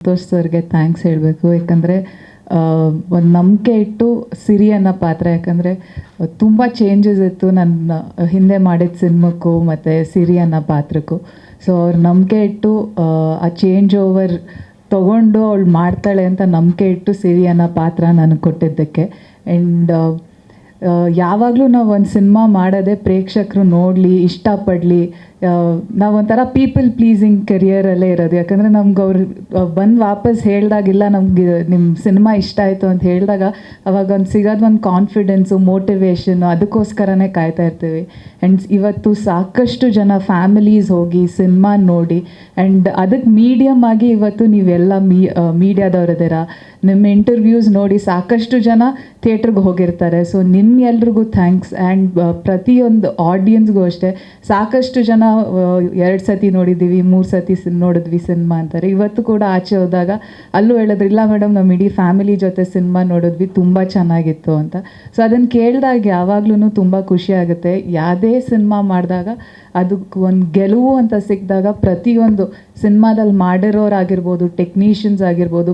ಸಂತೋಷ್ ಸರ್ಗೆ ಥ್ಯಾಂಕ್ಸ್ ಹೇಳಬೇಕು. ಯಾಕಂದರೆ ಒಂದು ನಂಬಿಕೆ ಇಟ್ಟು ಸಿರಿ ಅನ್ನೋ ಪಾತ್ರ, ಯಾಕಂದರೆ ತುಂಬ ಚೇಂಜಸ್ ಇತ್ತು ನನ್ನ ಹಿಂದೆ ಮಾಡಿದ ಸಿನಿಮಕ್ಕೂ ಮತ್ತು ಸಿರಿ ಅನ್ನೋ ಪಾತ್ರಕ್ಕೂ. ಸೊ ಅವ್ರು ನಂಬಿಕೆ ಇಟ್ಟು ಆ ಚೇಂಜ್ ಓವರ್ ತೊಗೊಂಡು ಅವಳು ಮಾಡ್ತಾಳೆ ಅಂತ ನಂಬಿಕೆ ಇಟ್ಟು ಸಿರಿ ಅನ್ನೋ ಪಾತ್ರ ನನಗೆ ಕೊಟ್ಟಿದ್ದಕ್ಕೆ. ಆ್ಯಂಡ್ ಯಾವಾಗಲೂ ನಾವು ಒಂದು ಸಿನಿಮಾ ಮಾಡೋದೇ ಪ್ರೇಕ್ಷಕರು ನೋಡಲಿ, ಇಷ್ಟಪಡಲಿ. ನಾವೊಂಥರ ಪೀಪಲ್ ಪ್ಲೀಸಿಂಗ್ ಕೆರಿಯರಲ್ಲೇ ಇರೋದು. ಯಾಕಂದರೆ ನಮ್ಗೆ ಅವ್ರು ಬಂದು ವಾಪಸ್ ಹೇಳಿದಾಗಿಲ್ಲ ನಮ್ಗೆ ನಿಮ್ಮ ಸಿನಿಮಾ ಇಷ್ಟ ಆಯಿತು ಅಂತ ಹೇಳಿದಾಗ ಅವಾಗ ಒಂದು ಸಿಗೋದು ಒಂದು ಕಾನ್ಫಿಡೆನ್ಸು, ಮೋಟಿವೇಶನ್ನು, ಅದಕ್ಕೋಸ್ಕರನೇ ಕಾಯ್ತಾ ಇರ್ತೀವಿ. ಆ್ಯಂಡ್ ಇವತ್ತು ಸಾಕಷ್ಟು ಜನ ಫ್ಯಾಮಿಲೀಸ್ ಹೋಗಿ ಸಿನಿಮಾ ನೋಡಿ, ಆ್ಯಂಡ್ ಅದಕ್ಕೆ ಮೀಡಿಯಮ್ ಆಗಿ ಇವತ್ತು ನೀವೆಲ್ಲ ಮೀಡಿಯಾದವ್ರದ್ದೀರ. ನಿಮ್ಮ ಇಂಟರ್ವ್ಯೂಸ್ ನೋಡಿ ಸಾಕಷ್ಟು ಜನ ಥಿಯೇಟ್ರಿಗೆ ಹೋಗಿರ್ತಾರೆ. ಸೊ ನಿಮ್ಗೆಲ್ರಿಗೂ ಥ್ಯಾಂಕ್ಸ್. ಆ್ಯಂಡ್ ಪ್ರತಿಯೊಂದು ಆಡಿಯನ್ಸ್ಗೂ ಅಷ್ಟೇ. ಸಾಕಷ್ಟು ಜನ 2 ಸತಿ ನೋಡಿದ್ದೀವಿ, 3 ಸತಿ ನೋಡಿದ್ವಿ ಸಿನಿಮಾ ಅಂತಾರೆ. ಇವತ್ತು ಕೂಡ ಆಚೆ ಹೋದಾಗ ಅಲ್ಲೂ ಹೇಳಿದ್ರು, ಇಲ್ಲ ಮೇಡಮ್ ನಮ್ಮ ಇಡೀ ಫ್ಯಾಮಿಲಿ ಜೊತೆ ಸಿನಿಮಾ ನೋಡಿದ್ವಿ, ತುಂಬ ಚೆನ್ನಾಗಿತ್ತು ಅಂತ. ಸೊ ಅದನ್ನು ಕೇಳಿದಾಗ ಯಾವಾಗ್ಲೂ ತುಂಬ ಖುಷಿ ಆಗುತ್ತೆ. ಯಾವುದೇ ಸಿನಿಮಾ ಮಾಡಿದಾಗ ಅದಕ್ಕೆ ಒಂದು ಗೆಲುವು ಅಂತ ಸಿಕ್ಕಿದಾಗ ಪ್ರತಿಯೊಂದು ಸಿನಿಮಾದಲ್ಲಿ ಮಾಡಿರೋರಾಗಿರ್ಬೋದು, ಟೆಕ್ನಿಷಿಯನ್ಸ್ ಆಗಿರ್ಬೋದು,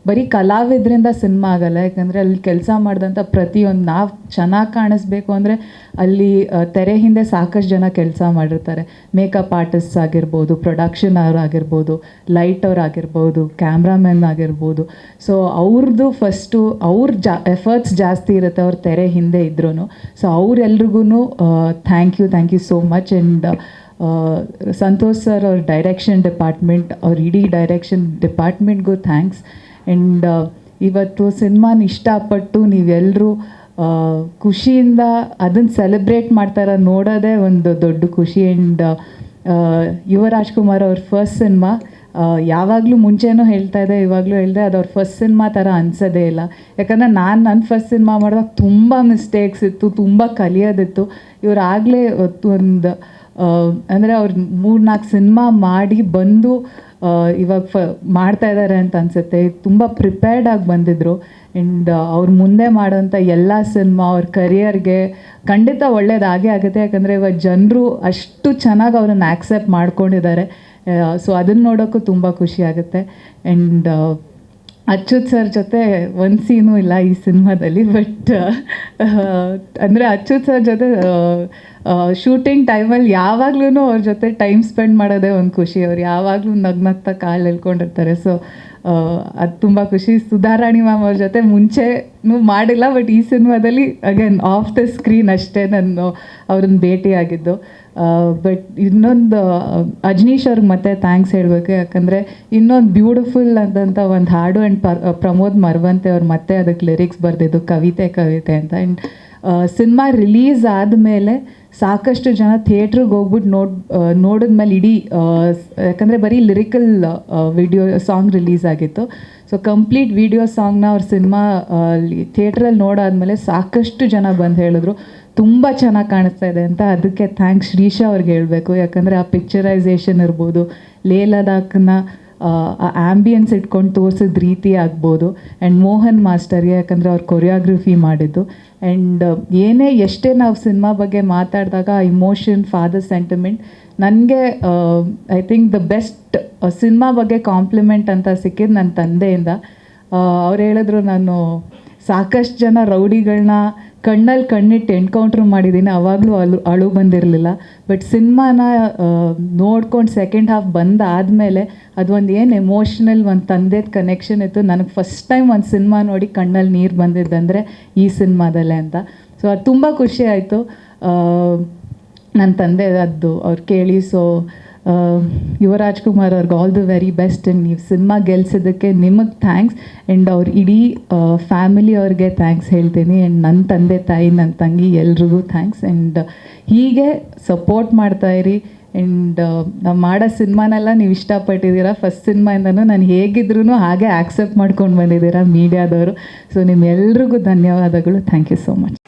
ಬರೀ ಕಲಾವಿದರಿಂದ ಸಿನಿಮಾ ಆಗಲ್ಲ. ಯಾಕಂದರೆ ಅಲ್ಲಿ ಕೆಲಸ ಮಾಡಿದಂಥ ಪ್ರತಿಯೊಂದು ನಾವು ಚೆನ್ನಾಗಿ ಕಾಣಿಸ್ಬೇಕು ಅಂದರೆ ಅಲ್ಲಿ ತೆರೆ ಹಿಂದೆ ಸಾಕಷ್ಟು ಜನ ಕೆಲಸ ಮಾಡಿರ್ತಾರೆ. ಮೇಕಪ್ ಆರ್ಟಿಸ್ಟ್ಸ್ ಆಗಿರ್ಬೋದು, ಪ್ರೊಡಕ್ಷನ್ ಅವರಾಗಿರ್ಬೋದು, ಲೈಟ್ ಅವರಾಗಿರ್ಬೋದು, ಕ್ಯಾಮ್ರಾಮನ್ ಆಗಿರ್ಬೋದು. ಸೊ ಅವ್ರದ್ದು ಫಸ್ಟು ಎಫರ್ಟ್ಸ್ ಜಾಸ್ತಿ ಇರುತ್ತೆ ಅವ್ರ ತೆರೆ ಹಿಂದೆ ಇದ್ರೂ. ಸೊ ಅವರೆಲ್ರಿಗೂ thank you so much. And Santosh sir ಅವ್ರ ಡೈರೆಕ್ಷನ್ ಡಿಪಾರ್ಟ್ಮೆಂಟ್, ಅವ್ರ ಇಡೀ ಡೈರೆಕ್ಷನ್ ಡಿಪಾರ್ಟ್ಮೆಂಟ್ಗೂ ಥ್ಯಾಂಕ್ಸ್. ಆ್ಯಂಡ್ ಇವತ್ತು ಸಿನಿಮಾನ ಇಷ್ಟಪಟ್ಟು ನೀವೆಲ್ಲರೂ ಖುಷಿಯಿಂದ ಅದನ್ನು ಸೆಲೆಬ್ರೇಟ್ ಮಾಡ್ತಾರೆ ನೋಡೋದೇ ಒಂದು ದೊಡ್ಡ ಖುಷಿ. ಆ್ಯಂಡ್ ಯುವ ರಾಜ್ಕುಮಾರ್ ಅವ್ರ ಫಸ್ಟ್ ಸಿನಿಮಾ, ಯಾವಾಗಲೂ ಮುಂಚೆನೂ ಹೇಳ್ತಾ ಇದೆ, ಇವಾಗಲೂ ಹೇಳಿದೆ, ಅದು ಅವ್ರ ಫಸ್ಟ್ ಸಿನಿಮಾ ಥರ ಅನಿಸೋದೇ ಇಲ್ಲ. ಯಾಕಂದರೆ ನನ್ನ ಫಸ್ಟ್ ಸಿನಿಮಾ ಮಾಡಿದಾಗ ತುಂಬ ಮಿಸ್ಟೇಕ್ಸ್ ಇತ್ತು, ತುಂಬ ಕಲಿಯೋದಿತ್ತು. ಇವರಾಗಲೇ ಒಂದು ಅಂದರೆ ಅವ್ರು 3-4 ಸಿನಿಮಾ ಮಾಡಿ ಬಂದು ಇವಾಗ ಮಾಡ್ತಾ ಇದ್ದಾರೆ ಅಂತ ಅನಿಸುತ್ತೆ. ತುಂಬ ಪ್ರಿಪೇರ್ಡಾಗಿ ಬಂದಿದ್ದರು. ಆ್ಯಂಡ್ ಅವ್ರು ಮುಂದೆ ಮಾಡೋಂಥ ಎಲ್ಲ ಸಿನಿಮಾ ಅವ್ರ ಕರಿಯರ್ಗೆ ಖಂಡಿತ ಒಳ್ಳೇದಾಗೇ ಆಗುತ್ತೆ. ಯಾಕಂದರೆ ಇವಾಗ ಜನರು ಅಷ್ಟು ಚೆನ್ನಾಗಿ ಅವ್ರನ್ನ ಆ್ಯಕ್ಸೆಪ್ಟ್ ಮಾಡ್ಕೊಂಡಿದ್ದಾರೆ. ಸೊ ಅದನ್ನು ನೋಡೋಕ್ಕೂ ತುಂಬ ಖುಷಿ ಆಗುತ್ತೆ. ಆ್ಯಂಡ್ ಅಚ್ಯುತ್ ಸರ್ ಜೊತೆ ಒಂದು ಸೀನೂ ಇಲ್ಲ ಈ ಸಿನಿಮಾದಲ್ಲಿ. ಬಟ್ ಅಂದರೆ ಅಚ್ಯುತ್ ಸರ್ ಜೊತೆ ಶೂಟಿಂಗ್ ಟೈಮಲ್ಲಿ ಯಾವಾಗ್ಲೂ ಅವ್ರ ಜೊತೆ ಟೈಮ್ ಸ್ಪೆಂಡ್ ಮಾಡೋದೇ ಒಂದು ಖುಷಿ. ಅವ್ರು ಯಾವಾಗಲೂ ನಗ್ನಗ್ತಾ ಕಾಲು ಎಳ್ಕೊಂಡಿರ್ತಾರೆ. ಸೊ ಅದು ತುಂಬ ಖುಷಿ. ಸುಧಾರಾಣಿ ಮ್ಯಾಮ್ ಅವ್ರ ಜೊತೆ ಮುಂಚೆನೂ ಮಾಡಿಲ್ಲ, ಬಟ್ ಈ ಸಿನಿಮಾದಲ್ಲಿ ಅಗೇನ್ ಆಫ್ ದ ಸ್ಕ್ರೀನ್ ಅಷ್ಟೇ ನಾನು ಅವ್ರನ್ನ ಭೇಟಿಯಾಗಿದ್ದು. ಬಟ್ ಇನ್ನೊಂದು ಅಜ್ನೀಶ್ ಅವ್ರಿಗೆ ಮತ್ತೆ ಥ್ಯಾಂಕ್ಸ್ ಹೇಳಬೇಕು. ಯಾಕಂದರೆ ಇನ್ನೊಂದು ಬ್ಯೂಟಿಫುಲ್ ಆದಂಥ ಒಂದು ಹಾಡು. ಆ್ಯಂಡ್ ಪ್ರಮೋದ್ ಮರವಂತೆ ಅವ್ರು ಮತ್ತೆ ಅದಕ್ಕೆ ಲಿರಿಕ್ಸ್ ಬರೆದಿದ್ದು ಕವಿತೆ ಅಂತ. ಆ್ಯಂಡ್ ಸಿನಿಮಾ ರಿಲೀಸ್ ಆದಮೇಲೆ ಸಾಕಷ್ಟು ಜನ ಥಿಯೇಟ್ರಿಗೆ ಹೋಗ್ಬಿಟ್ಟು ನೋಡಿದ್ಮೇಲೆ ಇಡೀ ಯಾಕಂದರೆ ಬರೀ ಲಿರಿಕಲ್ ವಿಡಿಯೋ ಸಾಂಗ್ ರಿಲೀಸ್ ಆಗಿತ್ತು. ಸೊ ಕಂಪ್ಲೀಟ್ ವಿಡಿಯೋ ಸಾಂಗ್ನ ಅವ್ರ ಸಿನಿಮಾ ಥಿಯೇಟ್ರಲ್ಲಿ ನೋಡಾದ್ಮೇಲೆ ಸಾಕಷ್ಟು ಜನ ಬಂದು ಹೇಳಿದ್ರು ತುಂಬ ಚೆನ್ನಾಗಿ ಕಾಣಿಸ್ತಾ ಇದೆ ಅಂತ. ಅದಕ್ಕೆ ಥ್ಯಾಂಕ್ಸ್ ಶ್ರೀಶಾ ಅವ್ರಿಗೆ ಹೇಳಬೇಕು. ಯಾಕಂದರೆ ಆ ಪಿಕ್ಚರೈಸೇಷನ್ ಇರ್ಬೋದು, ಲೇ ಲದಾಖ್ನ ಆ ಆ್ಯಂಬಿಯನ್ಸ್ ಇಟ್ಕೊಂಡು ತೋರಿಸಿದ ರೀತಿ ಆಗ್ಬೋದು. ಆ್ಯಂಡ್ ಮೋಹನ್ ಮಾಸ್ಟರ್ಗೆ, ಯಾಕಂದರೆ ಅವ್ರು ಕೊರಿಯೋಗ್ರಫಿ ಮಾಡಿದ್ದು. ಆ್ಯಂಡ್ ಎಷ್ಟೇ ನಾವು ಸಿನಿಮಾ ಬಗ್ಗೆ ಮಾತಾಡಿದಾಗ ಆ ಇಮೋಷನ್, ಫಾದರ್ ಸೆಂಟಿಮೆಂಟ್ ನನಗೆ I think the best cinema ಬಗ್ಗೆ ಕಾಂಪ್ಲಿಮೆಂಟ್ ಅಂತ ಸಿಕ್ಕಿದ್ದು ನನ್ನ ತಂದೆಯಿಂದ. ಅವ್ರು ಹೇಳಿದ್ರು, ನಾನು ಸಾಕಷ್ಟು ಜನ ರೌಡಿಗಳನ್ನ ಕಣ್ಣಲ್ಲಿ ಕಣ್ಣಿಟ್ಟು ಎನ್ಕೌಂಟ್ರ್ ಮಾಡಿದ್ದೀನಿ, ಅವಾಗಲೂ ಅಳು ಬಂದಿರಲಿಲ್ಲ. ಬಟ್ ಸಿನಿಮಾನ ನೋಡ್ಕೊಂಡು ಸೆಕೆಂಡ್ ಹಾಫ್ ಬಂದಾದಮೇಲೆ ಅದೊಂದು ಏನು ಎಮೋಷ್ನಲ್ ಒಂದು ತಂದೆದ ಕನೆಕ್ಷನ್ ಇತ್ತು. ನನಗೆ ಫಸ್ಟ್ ಟೈಮ್ ಒಂದು ಸಿನಿಮಾ ನೋಡಿ ಕಣ್ಣಲ್ಲಿ ನೀರು ಬಂದಿದ್ದಂದರೆ ಈ ಸಿನಿಮಾದಲ್ಲೇ ಅಂತ. ಸೊ ಅದು ತುಂಬ ಖುಷಿ ಆಯಿತು ನನ್ನ ತಂದೆ ಅದು ಅವ್ರು ಕೇಳಿ. ಸೊ ಯುವ ರಾಜ್ಕುಮಾರ್ ಅವ್ರಿಗೆ all the very best. And ನೀವು ಸಿನಿಮಾ ಗೆಲ್ಸಿದ್ದಕ್ಕೆ ನಿಮಗೆ ಥ್ಯಾಂಕ್ಸ್. ಆ್ಯಂಡ್ ಅವ್ರ ಇಡೀ ಫ್ಯಾಮಿಲಿ ಅವ್ರಿಗೆ ಥ್ಯಾಂಕ್ಸ್ ಹೇಳ್ತೀನಿ. ಆ್ಯಂಡ್ ನನ್ನ ತಂದೆ ತಾಯಿ, ನನ್ನ ತಂಗಿ ಎಲ್ರಿಗೂ ಥ್ಯಾಂಕ್ಸ್. ಆ್ಯಂಡ್ ಹೀಗೆ ಸಪೋರ್ಟ್ ಮಾಡ್ತಾಯಿರಿ. ಆ್ಯಂಡ್ ನಾವು ಮಾಡೋ ಸಿನಿಮಾನೆಲ್ಲ ನೀವು ಇಷ್ಟಪಟ್ಟಿದ್ದೀರಾ. ಫಸ್ಟ್ ಸಿನಿಮಾಯಿಂದನೂ ನಾನು ಹೇಗಿದ್ರೂ ಹಾಗೆ ಆ್ಯಕ್ಸೆಪ್ಟ್ ಮಾಡ್ಕೊಂಡು ಬಂದಿದ್ದೀರಾ ಮೀಡಿಯಾದವರು. ಸೊ ನಿಮ್ಮೆಲ್ರಿಗೂ ಧನ್ಯವಾದಗಳು. Thank you so much.